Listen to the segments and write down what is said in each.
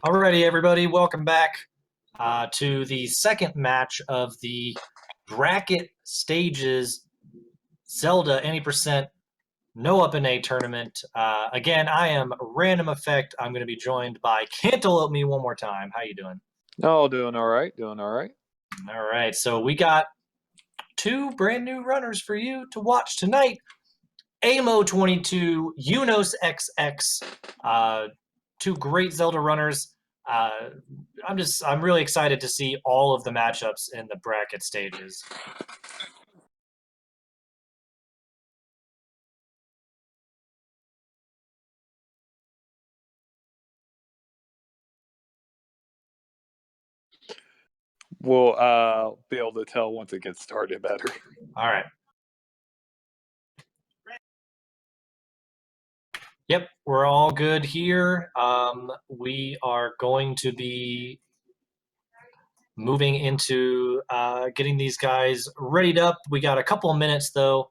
Alrighty, everybody, welcome back to the second match of the bracket stages Zelda any percent no up in A tournament. Again, I am Random Effect. I'm going to be joined by Cantaloupe Me one more time. How you doing? Oh, doing all right, doing all right. All right, so we got two brand new runners for you to watch tonight. AMO 22, EunosXX, two great Zelda runners. Uh, I'm really excited to see all of the matchups in the bracket stages. We'll be able to tell once it gets started better. All right. Yep, we're all good here. We are going to be moving into getting these guys readied up. We got a couple of minutes, though,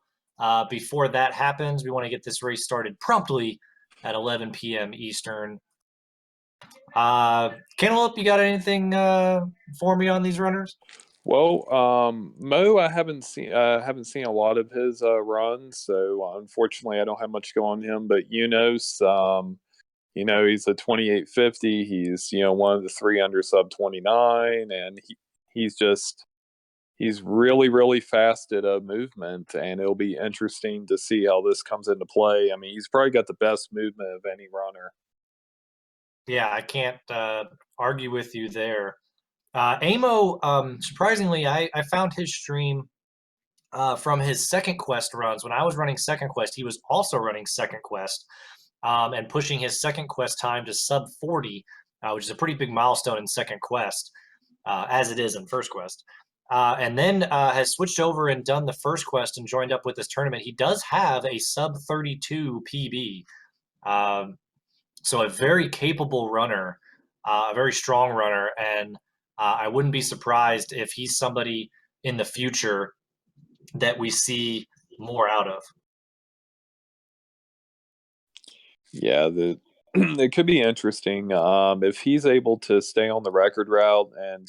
before that happens. We want to get this race started promptly at 11 p.m. Eastern. Cantaloupe, you got anything for me on these runners? Well, Mo, I haven't seen a lot of his runs, so unfortunately, I don't have much going on him. But Yunus, he's a 2850. He's one of the three under sub 29, and he's really really fast at a movement, and it'll be interesting to see how this comes into play. I mean, he's probably got the best movement of any runner. Yeah, I can't argue with you there. Amo, surprisingly, I found his stream from his second quest runs. When I was running second quest, he was also running second quest and pushing his second quest time to sub 40, which is a pretty big milestone in second quest, as it is in first quest. And then has switched over and done the first quest and joined up with this tournament. He does have a sub 32 PB. So a very capable runner, a very strong runner, and I wouldn't be surprised if he's somebody in the future that we see more out of. Yeah, it could be interesting if he's able to stay on the record route and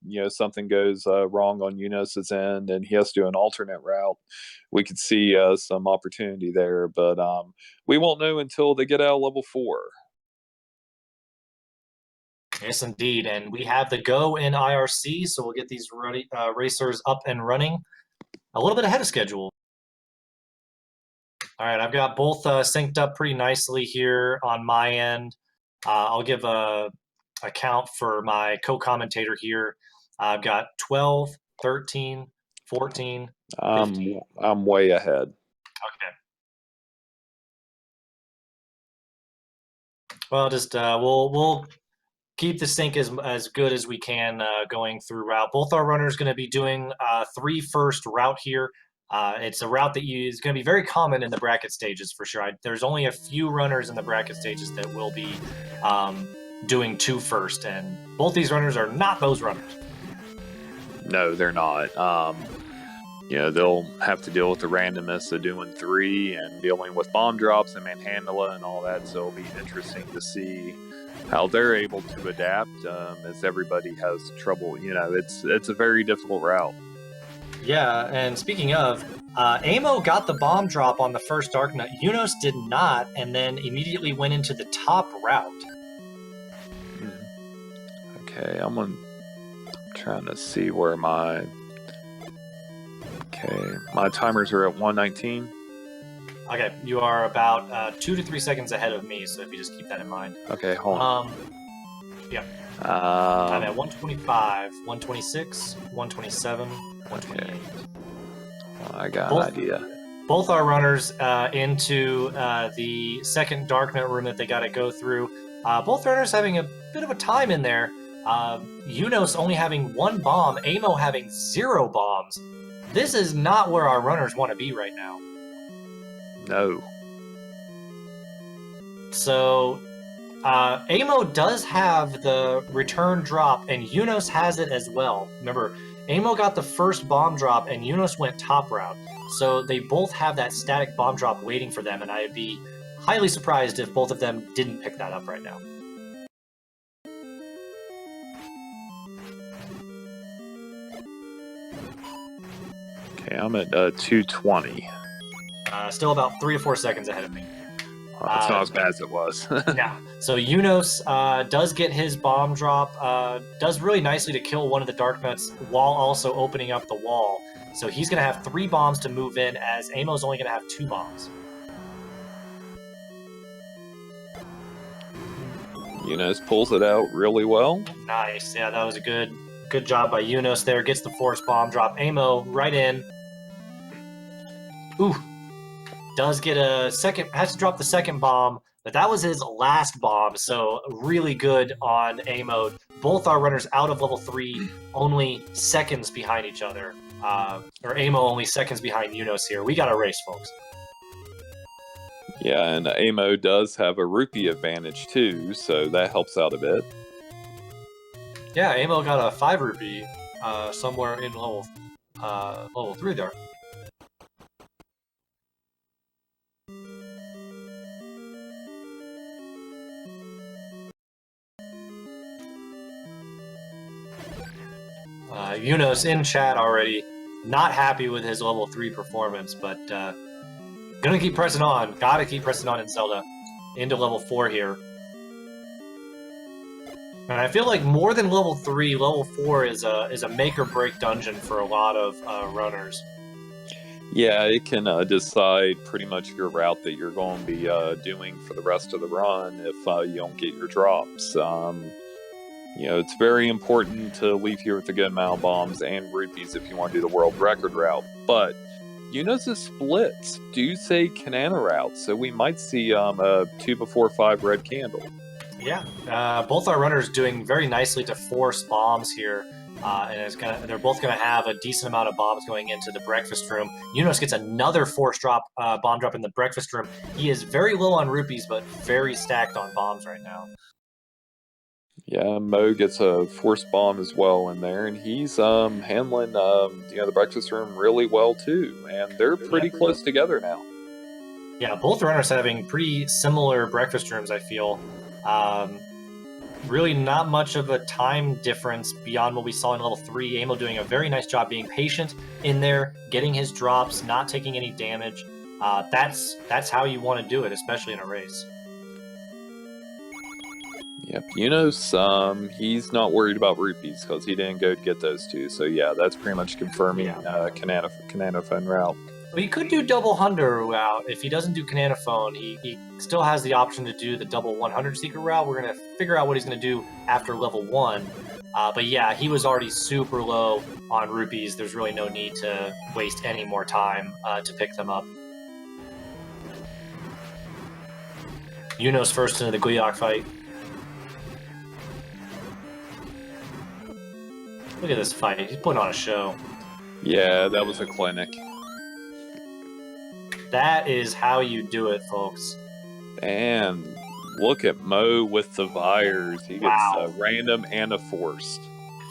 if something goes wrong on Eunice's end and he has to do an alternate route, we could see some opportunity there. But we won't know until they get out of level 4. Yes, indeed. And we have the go in IRC, so we'll get these racers up and running a little bit ahead of schedule. All right, I've got both synced up pretty nicely here on my end. I'll give a count for my co-commentator here. I've got 12, 13, 14, 15. I'm way ahead. Okay. Well, just we'll keep the sync as good as we can going through route. Both our runners going to be doing 3 first route here. It's a route that is going to be very common in the bracket stages for sure. There's only a few runners in the bracket stages that will be doing 2 first, and both these runners are not those runners. No, they're not. They'll have to deal with the randomness of doing 3 and dealing with bomb drops and manhandla and all that. So it'll be interesting to see how they're able to adapt as everybody has trouble. It's a very difficult route. Yeah, and speaking of, Amo got the bomb drop on the first Dark Knight. Eunos did not, and then immediately went into the top route. Okay, I'm trying to see where my timers are at 119. Okay, you are about 2 to 3 seconds ahead of me, so if you just keep that in mind. Okay, hold on. Yeah. I'm at 125, 126, 127, 128. Okay. I got an idea. Both our runners into the second Darknet room that they got to go through. Both runners having a bit of a time in there. Eunos only having 1 bomb, Amo having 0 bombs. This is not where our runners want to be right now. No. So Amo does have the return drop, and Eunos has it as well. Remember, Amo got the first bomb drop, and Eunos went top route. So they both have that static bomb drop waiting for them, and I'd be highly surprised if both of them didn't pick that up right now. Yeah, I'm at 220. Still about 3 or 4 seconds ahead of me. It's not as bad as it was. Yeah. So Eunos does get his bomb drop, does really nicely to kill one of the Dark Nuts while also opening up the wall. So he's going to have 3 bombs to move in, as Amo's only going to have 2 bombs. Eunos pulls it out really well. Nice. Yeah, that was a good job by Eunos there. Gets the force bomb drop. Amo right in. Ooh. Does get a second, has to drop the second bomb, but that was his last bomb, so really good on Amo. Both our runners out of level 3, only seconds behind each other. Or Amo only seconds behind Eunos here. We got a race, folks. Yeah, and Amo does have a rupee advantage too, so that helps out a bit. Yeah, Amo got a 5 rupee somewhere in level 3 there. Eunos in chat already, not happy with his level 3 performance, but gonna keep pressing on. Gotta keep pressing on in Zelda into level 4 here. And I feel like more than level 3, level 4 is a make or break dungeon for a lot of runners. Yeah, it can decide pretty much your route that you're going to be doing for the rest of the run if you don't get your drops. It's very important to leave here with a good amount of bombs and rupees if you want to do the world record route. But Eunos' splits do say Kanana route, so we might see a 2 before 5 red candle. Yeah, both our runners doing very nicely to force bombs here. And they're both going to have a decent amount of bombs going into the breakfast room. Eunos gets another force drop, bomb drop in the breakfast room. He is very low on rupees, but very stacked on bombs right now. Yeah, Mo gets a force bomb as well in there, and he's handling the breakfast room really well too. And they're pretty close together now. Yeah, both runners having pretty similar breakfast rooms, I feel. Really not much of a time difference beyond what we saw in level 3. Amo doing a very nice job being patient in there, getting his drops, not taking any damage. That's how you want to do it, especially in a race. Yep, Eunos, he's not worried about rupees because he didn't go to get those 2. So yeah, that's pretty much confirming Kanana phone route. Well, he could do double 100 route. If he doesn't do Kanana phone, he still has the option to do the double 100 secret route. We're going to figure out what he's going to do after level 1. But yeah, he was already super low on rupees. There's really no need to waste any more time to pick them up. Eunos first into the Gleeok fight. Look at this fight. He's putting on a show. Yeah, that was a clinic. That is how you do it, folks. And look at Mo with the Vires. He gets a random and a forced.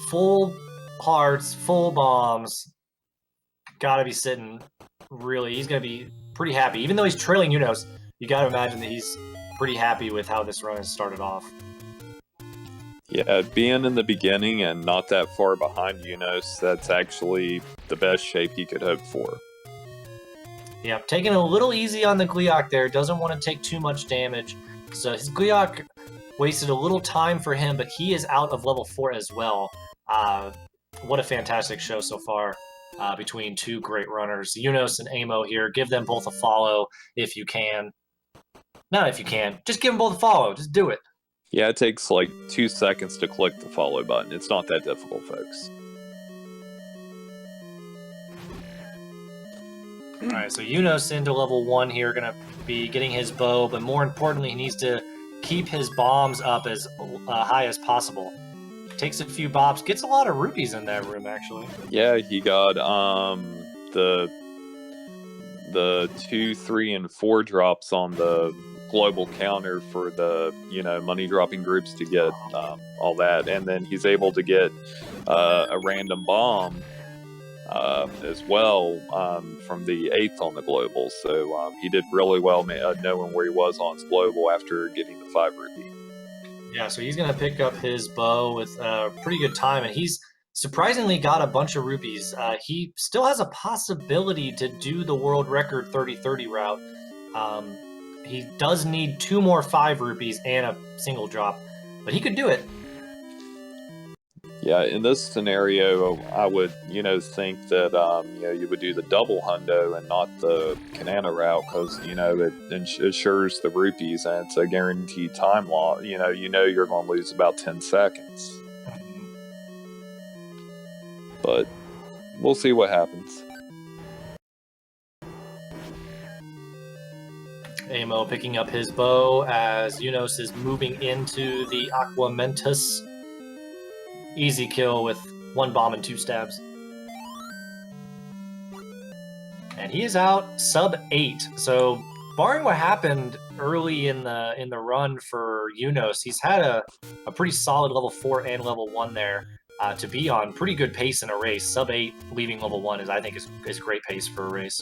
Full hearts, full bombs. Gotta be sitting really. He's gonna be pretty happy. Even though he's trailing Eunos, you gotta imagine that he's pretty happy with how this run has started off. Yeah, being in the beginning and not that far behind Eunos, that's actually the best shape he could hope for. Yeah, taking a little easy on the Gleeok there. Doesn't want to take too much damage. So his Gleeok wasted a little time for him, but he is out of level 4 as well. What a fantastic show so far between 2 great runners. Eunos and Amo here. Give them both a follow if you can. Not if you can. Just give them both a follow. Just do it. Yeah, it takes like 2 seconds to click the follow button. It's not that difficult, folks. All right, so Eunos into level 1 here, going to be getting his bow, but more importantly, he needs to keep his bombs up as high as possible. Takes a few bops, gets a lot of rupees in that room, actually. Yeah, he got the 2, 3, and 4 drops on the global counter for the money dropping groups to get all that, and then he's able to get a random bomb as well from the 8th on the global. So he did really well knowing where he was on his global after getting the 5 rupee. Yeah, so he's going to pick up his bow with pretty good time, and he's surprisingly got a bunch of rupees. He still has a possibility to do the world record 30-30 route. Um, he does need 2 more 5 rupees and a single drop, but he could do it. Yeah, in this scenario, I would, think that, you would do the double hundo and not the Kanana route because, it ensures the rupees and it's a guaranteed time loss. You're going to lose about 10 seconds. But we'll see what happens. Amo picking up his bow as Eunos is moving into the Aqua Mentis. Easy kill with 1 bomb and 2 stabs. And he is out sub 8. So barring what happened early in the run for Eunos, he's had a pretty solid level 4 and level 1 there to be on pretty good pace in a race. Sub 8 leaving level 1 I think is great pace for a race.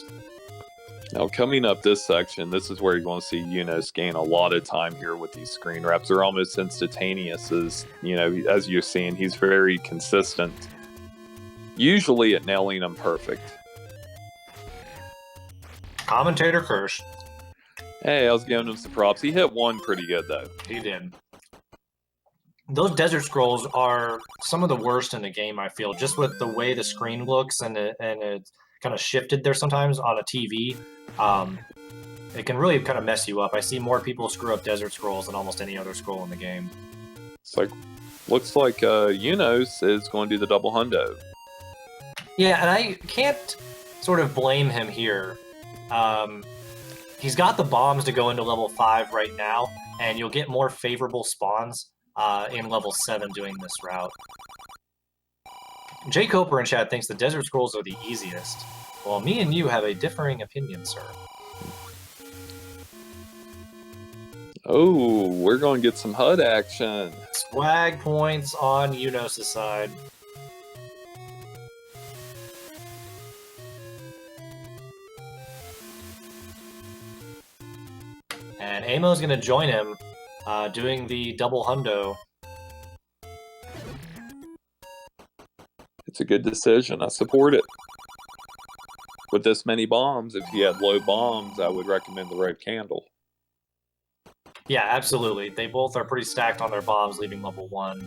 Now, coming up this section, this is where you're going to see Eunos gain a lot of time here with these screen wraps. They're almost instantaneous as you're seeing, he's very consistent. Usually at nailing them perfect. Commentator Kirsch. Hey, I was giving him some props. He hit one pretty good, though. He did. Those desert scrolls are some of the worst in the game, I feel, just with the way the screen looks and it's kind of shifted there sometimes on a TV. It can really kind of mess you up. I see more people screw up desert scrolls than almost any other scroll in the game. It's looks like Eunos is going to do the double hundo. Yeah, and I can't sort of blame him here. He's got the bombs to go into level 5 right now, and you'll get more favorable spawns in level 7 doing this route. Jay Coper in chat thinks the desert scrolls are the easiest. Well, me and you have a differing opinion, sir. Oh, we're going to get some HUD action. Swag points on Eunos' side. And Amo's going to join him doing the double hundo. It's a good decision. I support it. With this many bombs, if you had low bombs, I would recommend the red candle. Yeah, absolutely. They both are pretty stacked on their bombs, leaving level 1.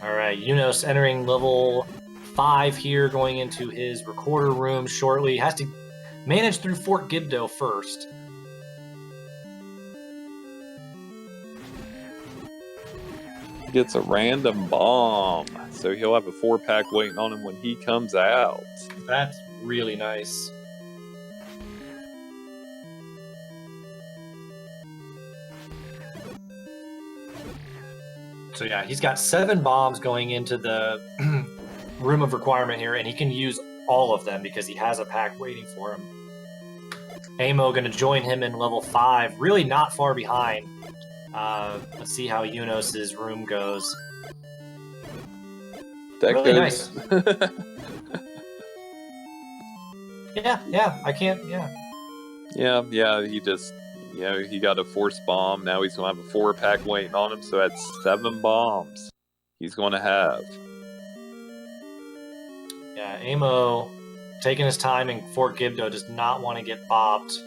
Alright, Eunos entering level 5 here, going into his recorder room shortly. Has to manage through Fort Gibdo first. Gets a random bomb, so he'll have a 4-pack waiting on him when he comes out. That's really nice. So yeah, he's got 7 bombs going into the room of requirement here, and he can use all of them because he has a pack waiting for him. Amo going to join him in level 5, really not far behind. Let's see how Eunos' room goes. That really goes... nice. yeah, I can't, Yeah, he just, he got a force bomb. Now he's going to have a 4-pack waiting on him, so that's 7 bombs he's going to have. Yeah, Amo taking his time in Fort Gibdo does not want to get bopped.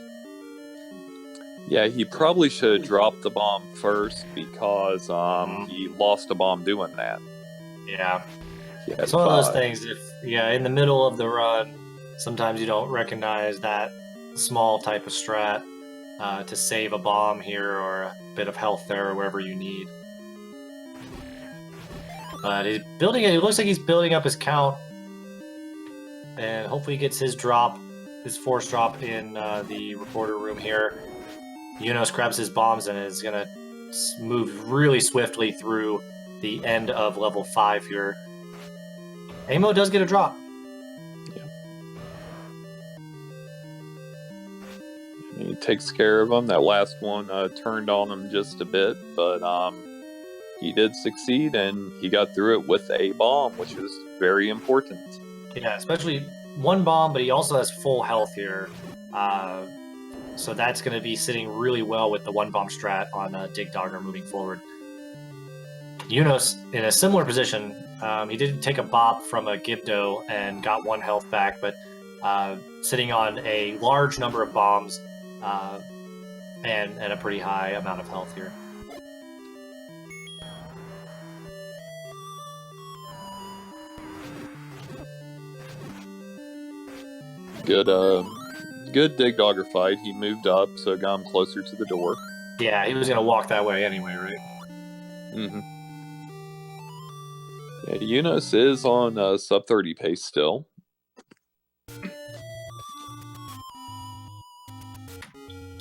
Yeah, he probably should have dropped the bomb first because he lost a bomb doing that. Yeah. It's one of those things, in the middle of the run, sometimes you don't recognize that small type of strat to save a bomb here or a bit of health there or wherever you need. But he's building it. It looks like he's building up his count. And hopefully he gets his drop, his force drop in the recorder room here. Eunos grabs his bombs and is going to move really swiftly through the end of level 5 here. Amo does get a drop. Yeah. He takes care of him. That last one turned on him just a bit, but he did succeed and he got through it with a bomb, which is very important. Yeah, especially one bomb, but he also has full health here. So that's going to be sitting really well with the one bomb strat on Dig Dogger moving forward. Eunos in a similar position. He did take a bop from a Gibdo and got 1 health back, but sitting on a large number of bombs and a pretty high amount of health here. Good Dig Dogger fight. He moved up, so it got him closer to the door. Yeah, he was going to walk that way anyway, right? Mm-hmm. Yeah, Eunos is on sub 30 pace still.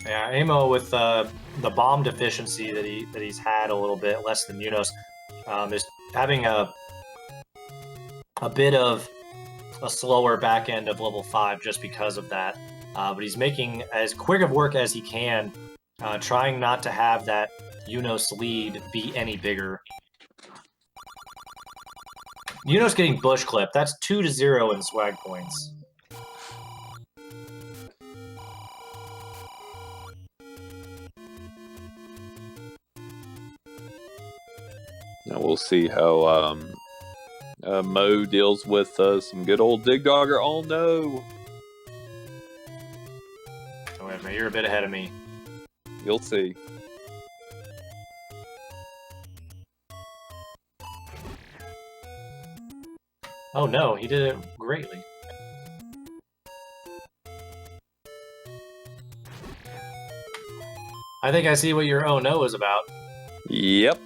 Yeah, Amo with the bomb deficiency that he's had a little bit less than Eunos is having a bit of a slower back end of level 5 just because of that. But he's making as quick of work as he can, trying not to have that Eunos lead be any bigger. Eunos getting bush clipped. That's 2-0 in swag points. Now we'll see how Mo deals with some good old Dig Dogger. Oh no! Oh, wait a minute, you're a bit ahead of me. You'll see. Oh no, he did it greatly. I think I see what your oh no is about. Yep.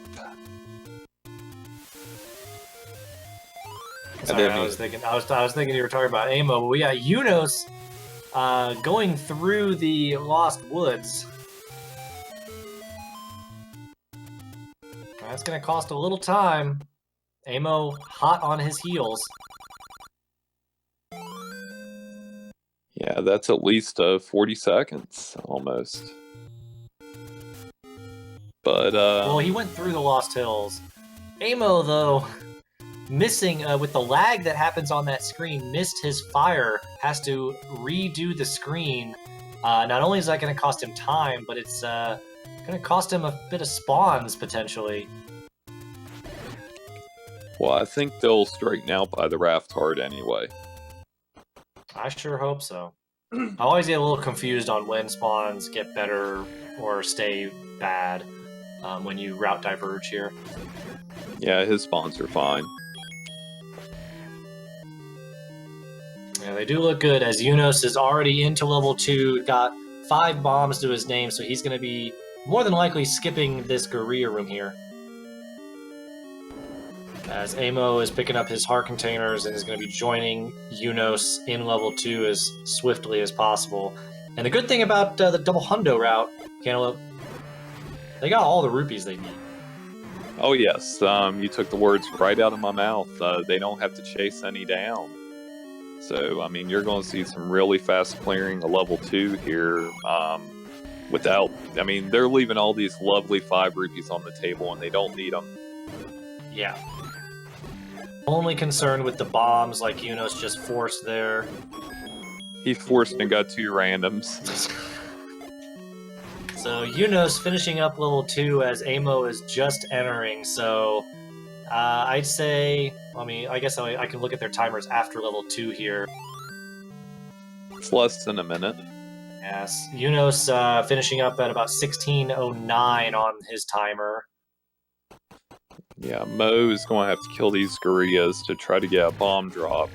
Sorry, I was thinking you were talking about Amo, but we got Eunos going through the Lost Woods. That's gonna cost a little time. Amo hot on his heels. Yeah, that's at least 40 seconds almost. But well, he went through the Lost Hills. Amo, though, missing with the lag that happens on that screen, missed his fire, has to redo the screen. Not only is that going to cost him time, but it's going to cost him a bit of spawns potentially. Well, I think they'll straighten out by the raft hard anyway. I sure hope so. I always get a little confused on when spawns get better or stay bad when you route diverge here. Yeah, his spawns are fine. Yeah, they do look good, as Eunos is already into level 2, got 5 bombs to his name, so he's going to be more than likely skipping this Guerrilla room here. As Amo is picking up his heart containers and is going to be joining Eunos in level 2 as swiftly as possible. And the good thing about the double hundo route, Cantaloupe, they got all the rupees they need. Oh yes, you took the words right out of my mouth. They don't have to chase any down. So, I mean, you're going to see some really fast clearing of level 2 here without... I mean, they're leaving all these lovely 5 rupees on the table and they don't need them. Yeah. Only concerned with the bombs like Eunos just forced there. He forced and got 2 randoms. So Eunos finishing up level 2 as Amo is just entering, so I'd say, I guess I can look at their timers after level 2 here. It's less than a minute. Yes, Eunos finishing up at about 16:09 on his timer. Yeah, Mo is going to have to kill these gorillas to try to get a bomb drop.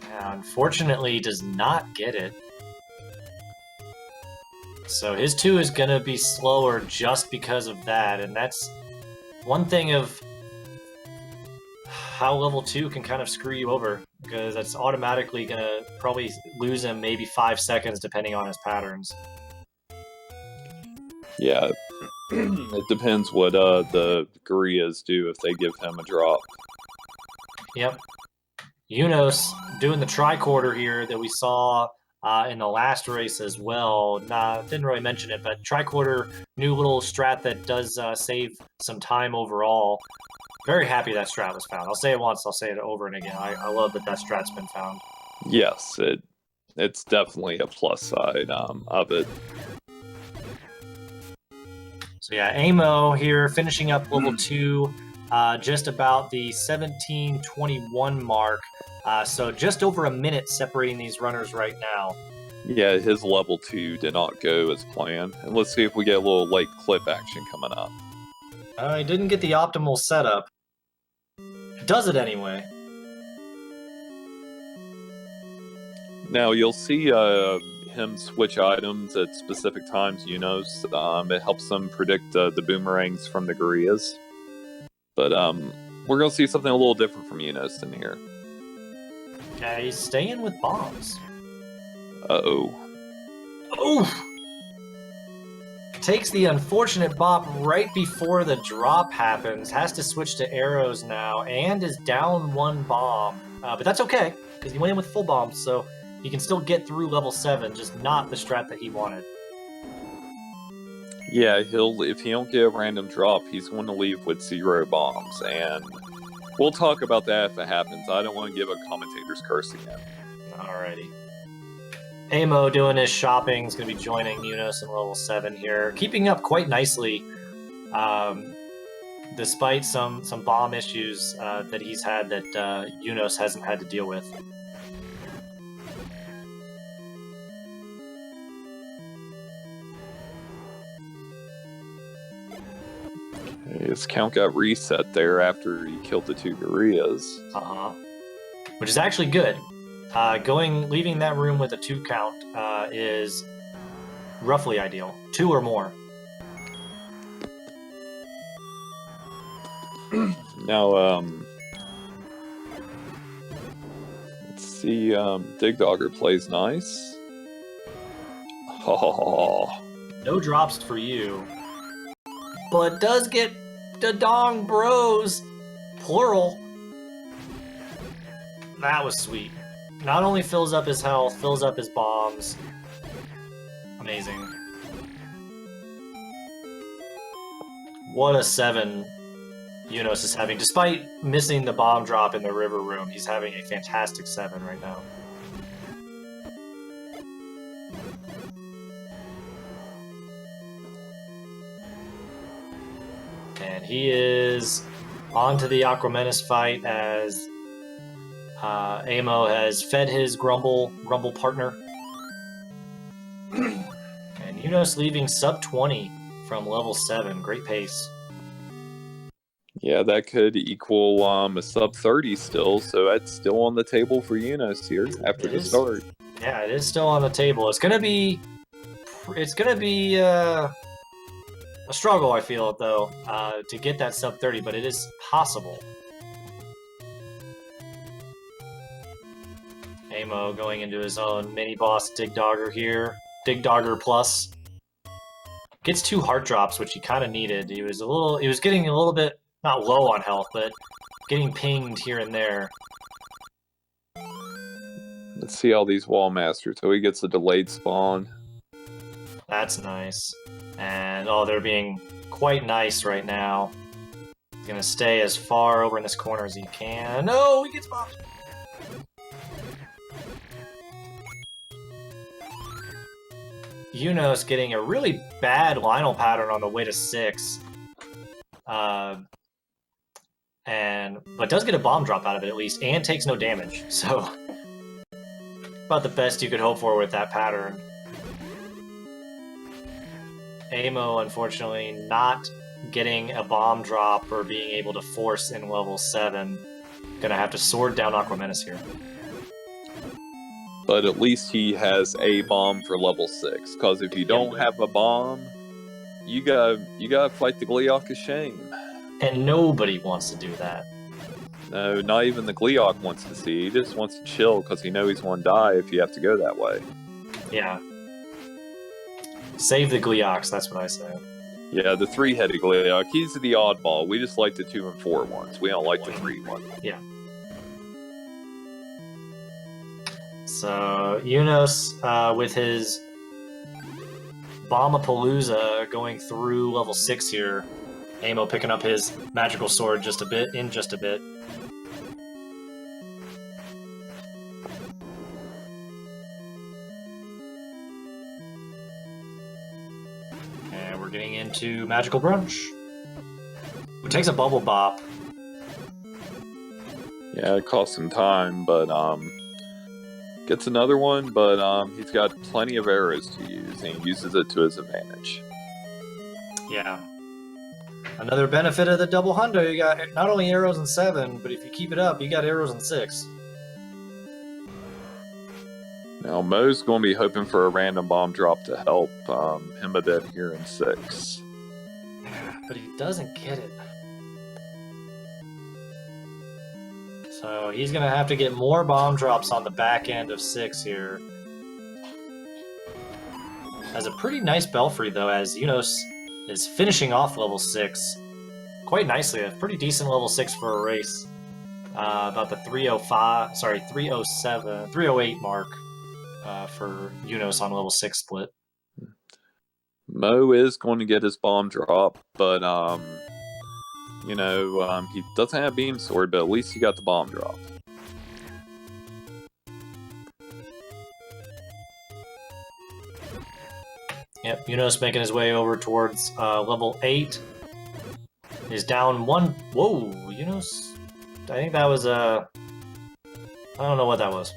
Yeah, unfortunately, does not get it. So his 2 is going to be slower just because of that, and that's one thing of how level 2 can kind of screw you over, because that's automatically going to probably lose him maybe 5 seconds depending on his patterns. Yeah, it depends what the gorillas do if they give him a drop. Yep. Eunos doing the tricorder here that we saw in the last race as well. Didn't really mention it, but tricorder, new little strat that does save some time overall. Very happy that strat was found. I'll say it once, I'll say it over and again. I love that strat's been found. Yes, it's definitely a plus side of it. So yeah, Amo here finishing up level 2, just about the 17:21 mark. So just over a minute separating these runners right now. Yeah, his level 2 did not go as planned. And let's see if we get a little late clip action coming up. I didn't get the optimal setup. Does it anyway. Now you'll see him switch items at specific times, Unos. It helps them predict the boomerangs from the gorillas. But we're going to see something a little different from Unos in here. Okay, he's staying with bombs. Uh-oh. Oof! Takes the unfortunate bop right before the drop happens. Has to switch to arrows now, and is down 1 bomb. But that's okay, because he went in with full bombs, so he can still get through level 7, just not the strat that he wanted. Yeah, if he don't get a random drop, he's going to leave with 0 bombs, and we'll talk about that if it happens. I don't want to give a commentator's curse again. Alrighty. Amo doing his shopping is going to be joining Eunos in level 7 here, keeping up quite nicely, despite some bomb issues that he's had that Eunos hasn't had to deal with. His count got reset there after he killed the 2 gorillas. Which is actually good. Leaving that room with a 2 count is roughly ideal. 2 or more. Now, let's see. Dig Dogger plays nice. Oh. No drops for you. But does get the Dong Bros, plural. That was sweet. Not only fills up his health, fills up his bombs. Amazing. What a 7 Eunos is having. Despite missing the bomb drop in the river room, he's having a fantastic 7 right now. And he is on to the Aquamenus fight as Amo has fed his Grumble partner. And Eunos leaving sub 20 from level 7. Great pace. Yeah, that could equal a sub 30 still, so that's still on the table for Eunos here after the start. Yeah, it is still on the table. It's gonna be a struggle, I feel, though, to get that sub 30, but it is possible. Amo going into his own mini boss Dig Dogger here. Dig Dogger plus. Gets 2 heart drops, which he kind of needed. He was getting a little bit, not low on health, but getting pinged here and there. Let's see how these wall masters. So he gets a delayed spawn. That's nice. And, oh, they're being quite nice right now. He's going to stay as far over in this corner as he can. No, he gets bombed. Eunos getting a really bad Lionel pattern on the way to 6. But does get a bomb drop out of it at least, and takes no damage. So, about the best you could hope for with that pattern. Amo, unfortunately, not getting a bomb drop or being able to force in level 7. Gonna have to sword down Aquamenus here. But at least he has a bomb for level 6. Because if you don't have a bomb, you gotta fight the Gleeok of Shame. And nobody wants to do that. No, not even the Gleeok wants to see. He just wants to chill because he knows he's going to die if you have to go that way. Yeah. Save the Gleeoks, that's what I say. Yeah, the 3-headed Gleeok. He's the oddball. We just like the 2 and 4 ones. We don't like the 3 ones. Yeah. So, Eunos, with his Bombapalooza going through level 6 here. Amo picking up his magical sword just a bit. into Magical Brunch. Who takes a Bubble Bop. Yeah, it costs some time, but gets another one, but he's got plenty of arrows to use, and he uses it to his advantage. Yeah. Another benefit of the double hundo, you got not only arrows in 7, but if you keep it up, you got arrows in 6. Now, Mo's going to be hoping for a random bomb drop to help him a bit here in 6. But he doesn't get it. So he's going to have to get more bomb drops on the back end of 6 here. Has a pretty nice Belfry, though, as Eunos is finishing off level 6 quite nicely. A pretty decent level 6 for a race. About the 305, sorry, 307, 308 mark for Eunos on level 6 split. Mo is going to get his bomb drop, but he doesn't have Beam Sword, but at least he got the bomb drop. Yep, Eunos making his way over towards level 8. Is down 1. Whoa, Eunos. I think that was I don't know what that was.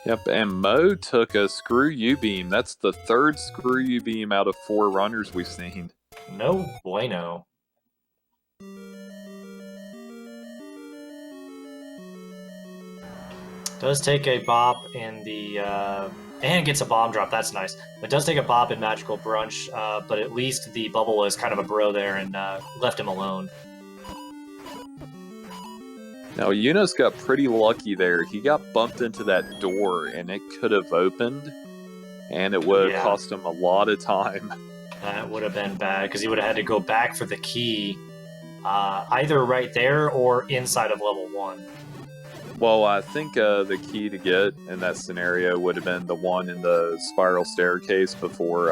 Yep, and Mo took a Screw You Beam. That's the 3rd Screw You Beam out of 4 runners we've seen. No bueno. Does take a bop in the and gets a bomb drop. That's nice. It does take a bop in Magical Brunch, but at least the bubble was kind of a bro there and left him alone. Now, Eunos got pretty lucky there. He got bumped into that door, and it could have opened, and it would have cost him a lot of time. That would have been bad, because he would have had to go back for the key, either right there or inside of level 1. Well, I think the key to get in that scenario would have been the one in the spiral staircase before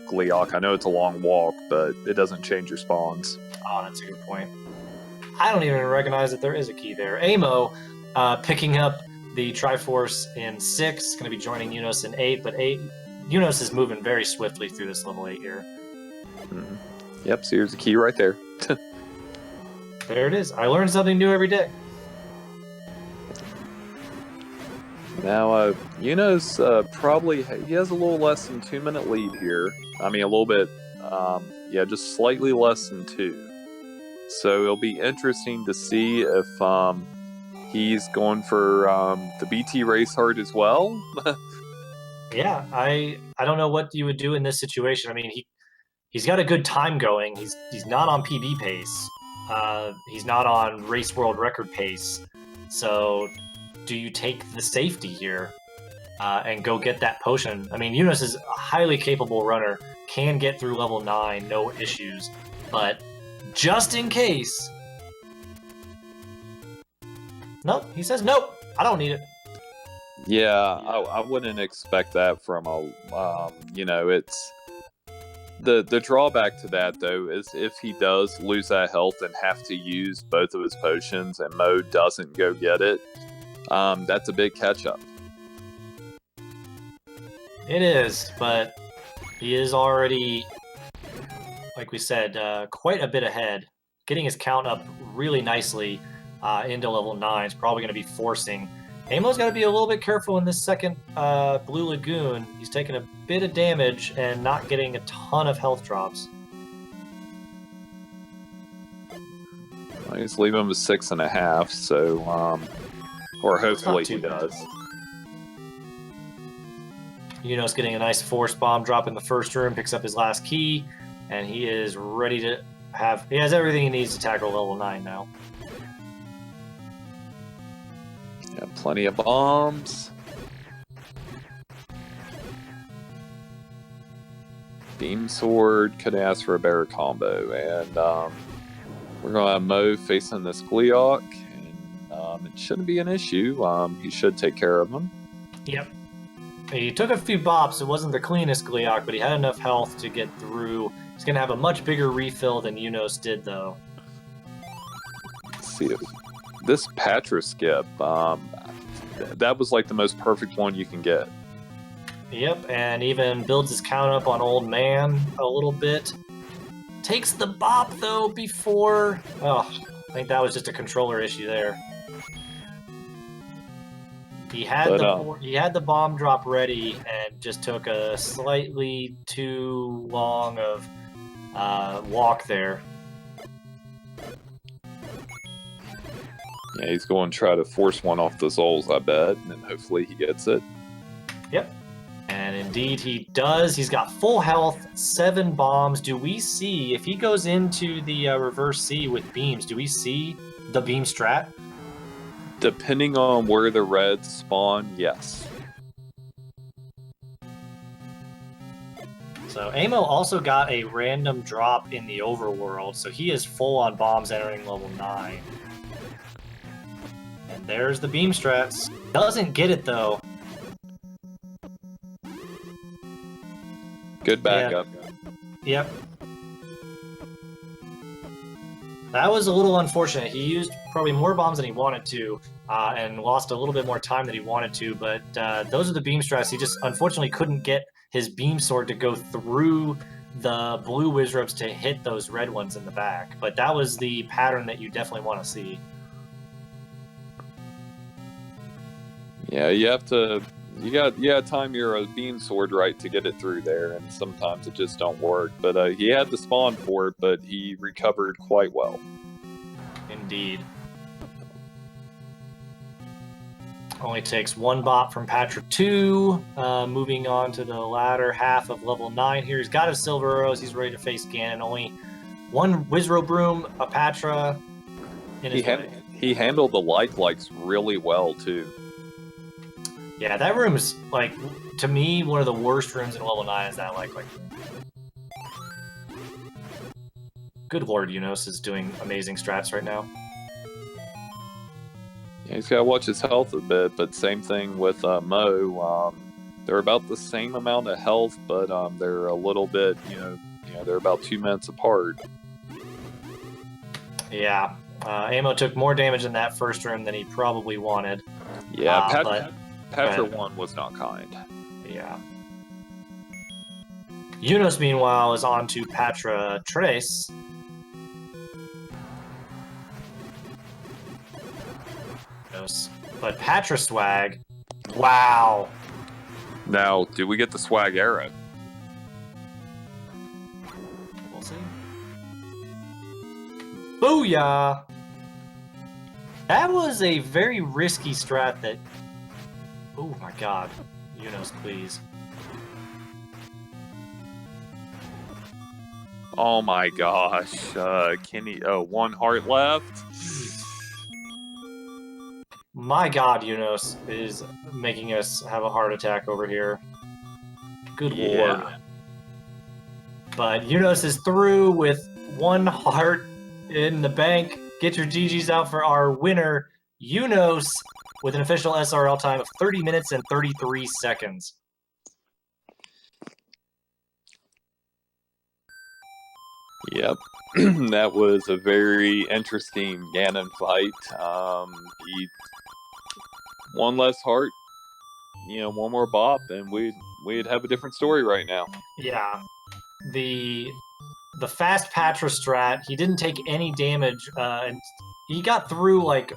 Gleeok. I know it's a long walk, but it doesn't change your spawns. Oh, that's a good point. I don't even recognize that there is a key there. Amo picking up the Triforce in 6, going to be joining Eunos in 8, but Eunos is moving very swiftly through this level 8 here. Mm-hmm. Yep, so here's the key right there. There it is. I learn something new every day. Now, Eunos probably he has a little less than 2-minute lead here. I mean, a little bit, just slightly less than 2. So it'll be interesting to see if he's going for the BT race hard as well. Yeah, I don't know what you would do in this situation. I mean, he's got a good time going. He's not on PB pace. He's not on race world record pace. So do you take the safety here and go get that potion? I mean, Eunos is a highly capable runner, can get through level 9, no issues, but just in case. Nope, he says nope, I don't need it. Yeah, I wouldn't expect that from it's the drawback to that though is if he does lose that health and have to use both of his potions and Mo doesn't go get it, that's a big catch up. It is, but he is already, like we said, quite a bit ahead. Getting his count up really nicely into level 9 is probably going to be forcing. Amo's got to be a little bit careful in this second Blue Lagoon. He's taking a bit of damage and not getting a ton of health drops. I just leave him with 6.5, so or hopefully he does. Eunos getting a nice force bomb drop in the first room, picks up his last key, and he is ready to have. He has everything he needs to tackle level 9 now. Yeah, plenty of bombs. Beam Sword could ask for a better combo, and we're going to have Mo facing this Gleeok, and it shouldn't be an issue. He should take care of him. Yep. He took a few bops. It wasn't the cleanest Gleeok, but he had enough health to get through. He's going to have a much bigger refill than Eunos did, though. Let's see if this Patra skip, that was like the most perfect one you can get. Yep, and even builds his count up on Old Man a little bit. Takes the bop, though, before... Oh, I think that was just a controller issue there. He had the bomb drop ready and just took a slightly too long of walk there. Yeah, he's going to try to force one off the Zols, I bet, and hopefully he gets it. Yep. And indeed he does. He's got full health, 7 bombs. Do we see, if he goes into the reverse C with beams, do we see the beam strat? Depending on where the reds spawn, yes. So Amo also got a random drop in the overworld, so he is full on bombs entering level 9. And there's the beam strats. Doesn't get it though. Good backup. Yep. That was a little unfortunate. He used probably more bombs than he wanted to, and lost a little bit more time than he wanted to, but those are the beam strats. He just unfortunately couldn't get his beam sword to go through the blue Wizrobes to hit those red ones in the back. But that was the pattern that you definitely want to see. Yeah, you have to... You got time your beam sword right to get it through there, and sometimes it just don't work. But he had the spawn for it, but he recovered quite well. Indeed. Only takes 1 bot from Patra 2. Moving on to the latter half of level 9 here. He's got his silver arrows. He's ready to face Ganon. Only 1 Wizrobroom, a Patra in his way. He handled the likes really well, too. Yeah, that room is, like, to me, one of the worst rooms in level 9 is that like. Good Lord, Eunos is doing amazing strats right now. Yeah, he's got to watch his health a bit, but same thing with Mo. They're about the same amount of health, but they're a little bit, they're about 2 minutes apart. Yeah, Amo took more damage in that first room than he probably wanted. Yeah, Patra 1 was not kind. Yeah. Eunos, meanwhile, is on to Patra Trace. But Patra Swag, wow. Now, do we get the Swag arrow? We'll see. Booyah! That was a very risky strat that... Oh my god. Eunos, please. Oh my gosh. Kenny, 1 heart left. My god, Eunos is making us have a heart attack over here. Good lord. But Eunos is through with 1 heart in the bank. Get your GGs out for our winner, Eunos, with an official SRL time of 30 minutes and 33 seconds. Yep. That was a very interesting Ganon fight. He 1 less heart, 1 more bop, and we'd have a different story right now. Yeah. The fast Patra strat, he didn't take any damage, and he got through like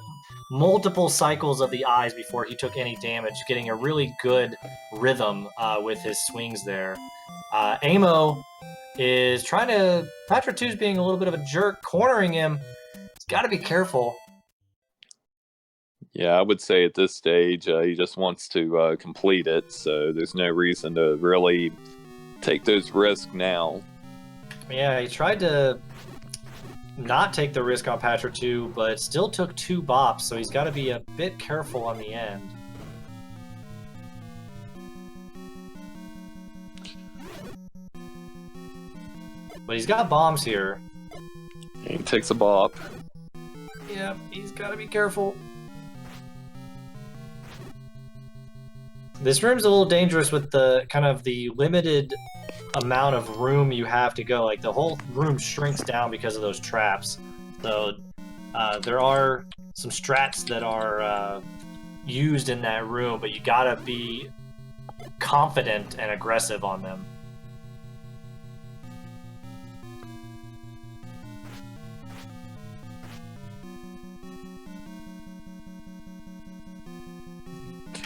multiple cycles of the eyes before he took any damage, getting a really good rhythm with his swings there. Amo is trying to... Patra 2's being a little bit of a jerk, cornering him. He's got to be careful. Yeah, I would say at this stage, he just wants to complete it, so there's no reason to really take those risks now. Yeah, he tried to not take the risk on Patra 2, but still took 2 bops, so he's got to be a bit careful on the end. But he's got bombs here. He takes a bop. Yeah, he's got to be careful. This room's a little dangerous with the kind of the limited amount of room you have to go. Like, the whole room shrinks down because of those traps. So there are some strats that are used in that room, but you gotta be confident and aggressive on them.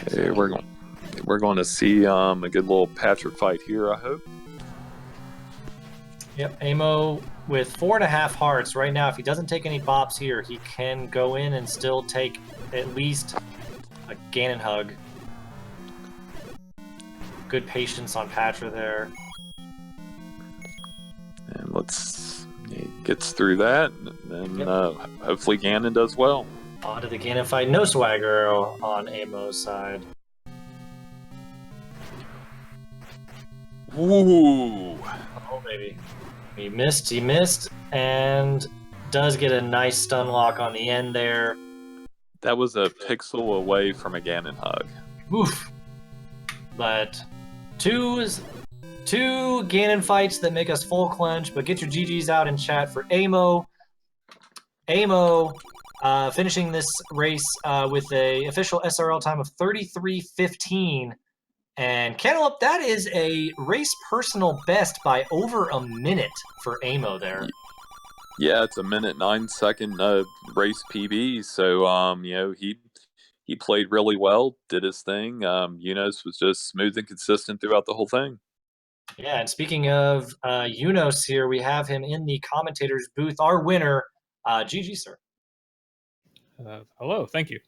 Hey, we're going to see a good little Patrick fight here, I hope. Yep, Amo with 4.5 hearts right now. If he doesn't take any bops here, he can go in and still take at least a Ganon hug. Good patience on Patra there. And he gets through that, and hopefully Ganon does well. On to the Ganon fight. No swagger on Amo's side. Ooh. Oh, baby. He missed, and does get a nice stun lock on the end there. That was a pixel away from a Ganon hug. Oof. But two Ganon fights that make us full clench, but get your GGs out in chat for Amo. Amo finishing this race with a official SRL time of 33:15. And Cantaloupe, that is a race personal best by over a minute for Amo there. Yeah, it's a 1:09 race PB. So he played really well, did his thing. Eunos was just smooth and consistent throughout the whole thing. Yeah, and speaking of Eunos here, we have him in the commentator's booth. Our winner, GG, sir. Hello, thank you.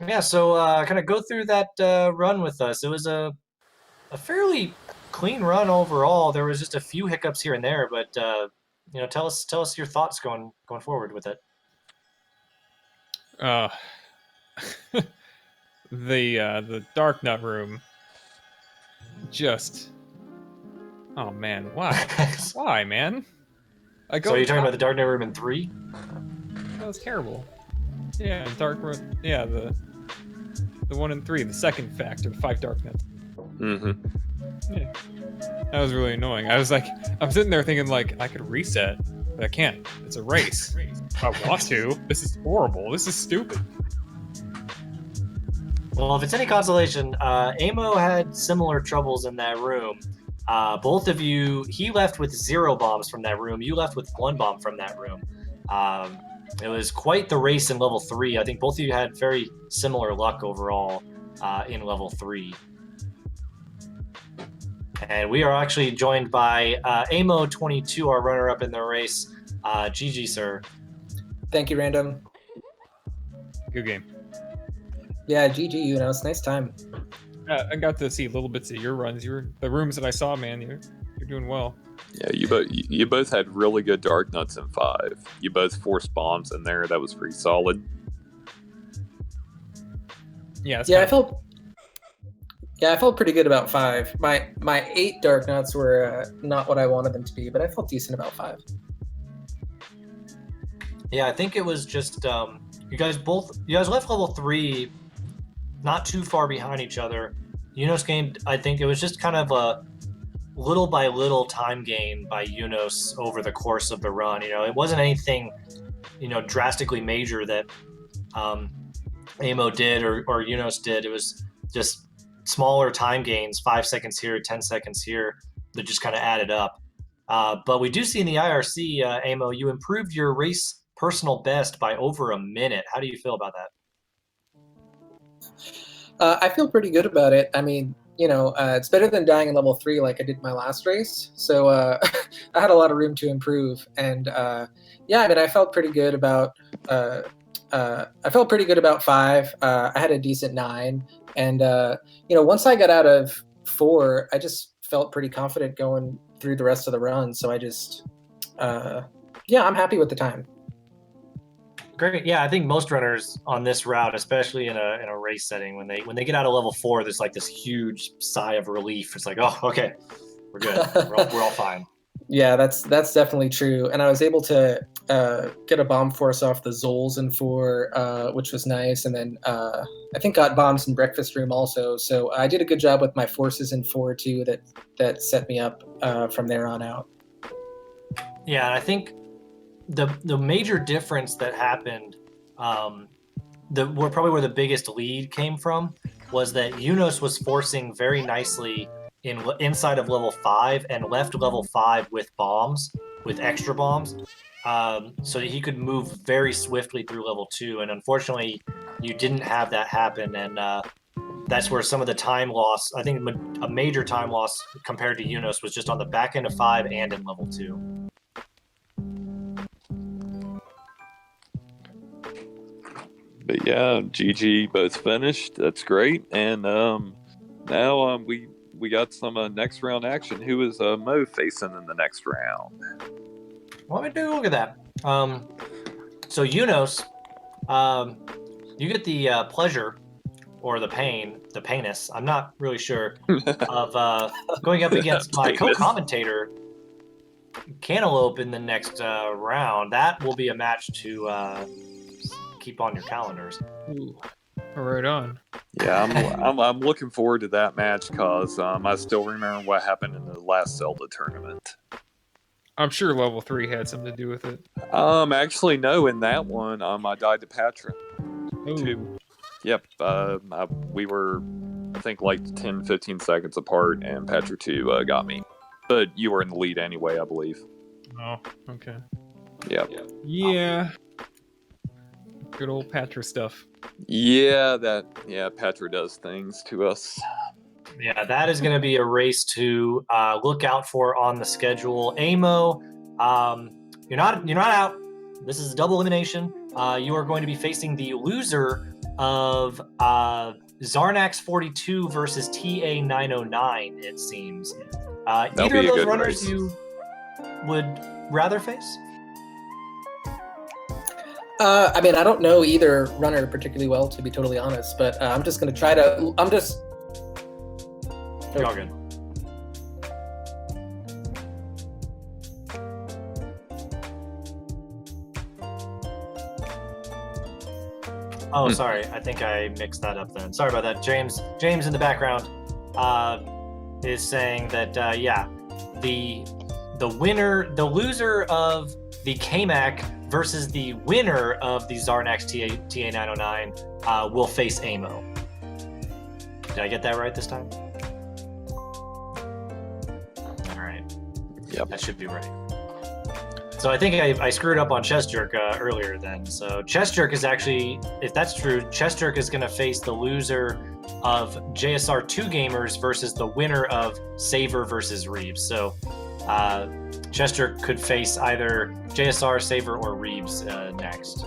Yeah, so kind of go through that run with us. It was a fairly clean run overall. There was just a few hiccups here and there, but tell us your thoughts going forward with it. The Dark Nut room. Just, oh man, why? Why, man? So you're talking about the Dark Nut room in 3? That was terrible. Yeah, Dark Room. Yeah, the 1 in 3, the second factor, the 5 Dark Nuts. Mm-hmm. Yeah, that was really annoying. I'm sitting there thinking like I could reset, but I can't. It's a race. If I want to. This is horrible. This is stupid. Well, if it's any consolation, Amo had similar troubles in that room. Both of you, he left with 0 bombs from that room. You left with 1 bomb from that room. It was quite the race in level 3. I think both of you had very similar luck overall in level 3. And we are actually joined by Amo22, our runner-up in the race. GG, sir. Thank you, Random. Good game. Yeah, GG, Eunos. Nice time. I got to see little bits of your runs. The rooms that I saw, man. You're doing well. Yeah, you both had really good Dark Nuts in 5. You both forced bombs in there. That was pretty solid. Yeah. I felt pretty good about 5. My 8 Dark Nuts were not what I wanted them to be, but I felt decent about 5. Yeah, I think it was just you guys left level 3 not too far behind each other. Eunos gained, I think it was just kind of a little by little time gain by Eunos over the course of the run. It wasn't anything, drastically major that Amo did or Eunos did. It was just smaller time gains, 5 seconds here, 10 seconds here, that just kind of added up. But we do see in the IRC, Amo, you improved your race personal best by over a minute. How do you feel about that? I feel pretty good about it. I mean, it's better than dying in level 3 like I did my last race. So I had a lot of room to improve. And I felt pretty good about 5. I had a decent 9. And, once I got out of 4, I just felt pretty confident going through the rest of the run. So I just, I'm happy with the time. Great. Yeah, I think most runners on this route, especially in a race setting, when they get out of level 4, there's like this huge sigh of relief. It's like, oh, okay, we're good. We're all fine. Yeah, that's definitely true. And I was able to get a bomb force off the Zols in 4, which was nice. And then I think got bombs in Breakfast Room also. So I did a good job with my forces in 4 too. That set me up from there on out. Yeah, and I think the major difference that happened, probably where the biggest lead came from, was that Eunos was forcing very nicely inside of level 5 and left level 5 with bombs, with extra bombs, so that he could move very swiftly through level 2. And unfortunately, you didn't have that happen, and that's where some of the time loss, I think a major time loss compared to Eunos was just on the back end of 5 and in level 2. But yeah, GG both finished. That's great. And now we got some next round action. Who is Mo facing in the next round? Let me take a look at that. So Eunos, you get the pleasure or the painus, I'm not really sure, of going up against my co-commentator, Cantaloupe, in the next round. That will be a match to keep on your calendars. Ooh, right on. Yeah, I'm looking forward to that match because I still remember what happened in the last Zelda tournament. I'm sure level 3 had something to do with it. Actually, no. In that one, I died to Patra. Ooh. Yep. We were, I think, like 10, 15 seconds apart, and Patra 2 got me. But you were in the lead anyway, I believe. Oh, okay. Yep. Yeah. Good old Patra stuff. Yeah, Patra does things to us. Yeah, that is going to be a race to look out for on the schedule. Amo, you're not out. This is a double elimination. You are going to be facing the loser of Zarnax 42 versus TA 909. It seems. Either of those runners race. You would rather face? I mean, I don't know either runner particularly well, to be totally honest, but I'm just going to try to. You're all good. Oh, sorry. I think I mixed that up then. Sorry about that. James in the background is saying that, yeah, the loser of the KMAC versus the winner of the Zarnax TA909 will face Amo. Did I get that right this time? All right. Yep. That should be right. So I think I screwed up on Chess Jerk earlier then. So Chess Jerk is actually, if that's true, Chess Jerk is going to face the loser of JSR 2 Gamers versus the winner of Saver versus Reeves. So Chess Jerk could face either JSR, Saver, or Reeves next.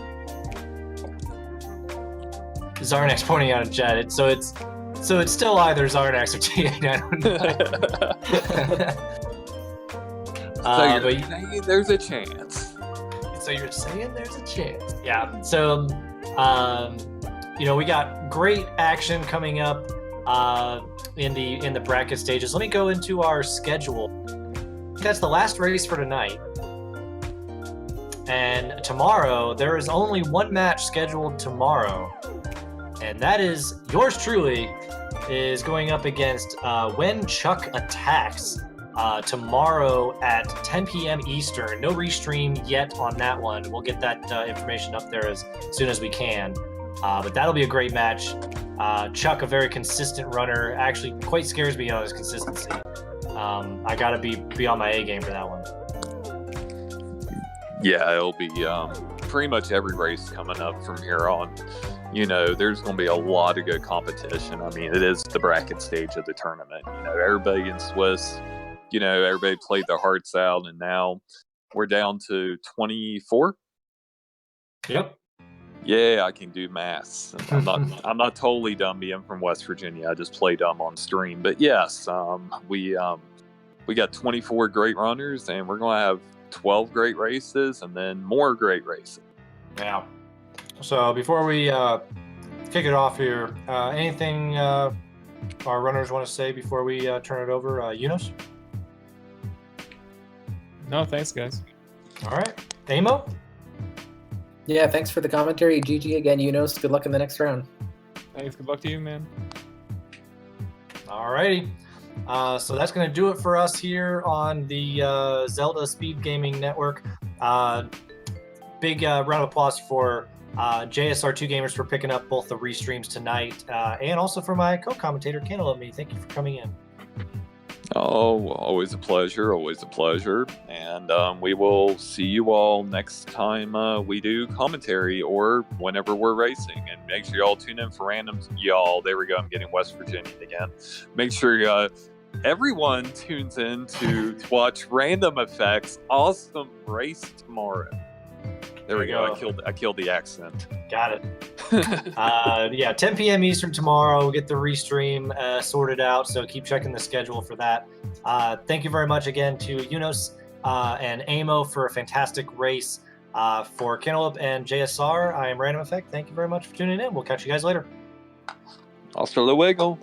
Zarnax pointing out in chat. So it's still either Zarnax or TA909. So you're saying there's a chance. So you're saying there's a chance. Yeah. So, we got great action coming up in the bracket stages. Let me go into our schedule. That's the last race for tonight. And tomorrow, there is only one match scheduled tomorrow. And that is yours truly is going up against When Chuck Attacks. Tomorrow at 10 p.m. Eastern. No restream yet on that one. We'll get that information up there as soon as we can. But that'll be a great match. Chuck, a very consistent runner, actually quite scares me on his consistency. I gotta be on my A game for that one. Yeah, it'll be pretty much every race coming up from here on. There's going to be a lot of good competition. I mean, it is the bracket stage of the tournament. Everybody in Swiss. Everybody played their hearts out, and now we're down to 24. Yep. Yeah, I can do maths. I'm not totally dumb being from West Virginia. I just play dumb on stream. But yes, we got 24 great runners, and we're gonna have 12 great races, and then more great races. Yeah. So before we kick it off here, anything our runners want to say before we turn it over? Eunos? No, thanks, guys. All right. Amo? Yeah, thanks for the commentary. GG again, Eunos. Good luck in the next round. Thanks. Good luck to you, man. All righty. So that's going to do it for us here on the Zelda Speed Gaming Network. Big round of applause for JSR 2 Gamers for picking up both the restreams tonight, and also for my co-commentator, Cantaloupe. Thank you for coming in. Oh, always a pleasure. Always a pleasure. And we will see you all next time we do commentary or whenever we're racing. And make sure y'all tune in for randoms. Y'all, there we go. I'm getting West Virginia again. Make sure everyone tunes in to watch EunosXX awesome race tomorrow. There we go. I killed the accent. Got it. Yeah, 10 p.m. Eastern tomorrow. We'll get the restream sorted out, so keep checking the schedule for that. Thank you very much again to Eunos and Amo for a fantastic race. For Cantaloupe and JSR, I am Random Effect. Thank you very much for tuning in. We'll catch you guys later. Hasta luego.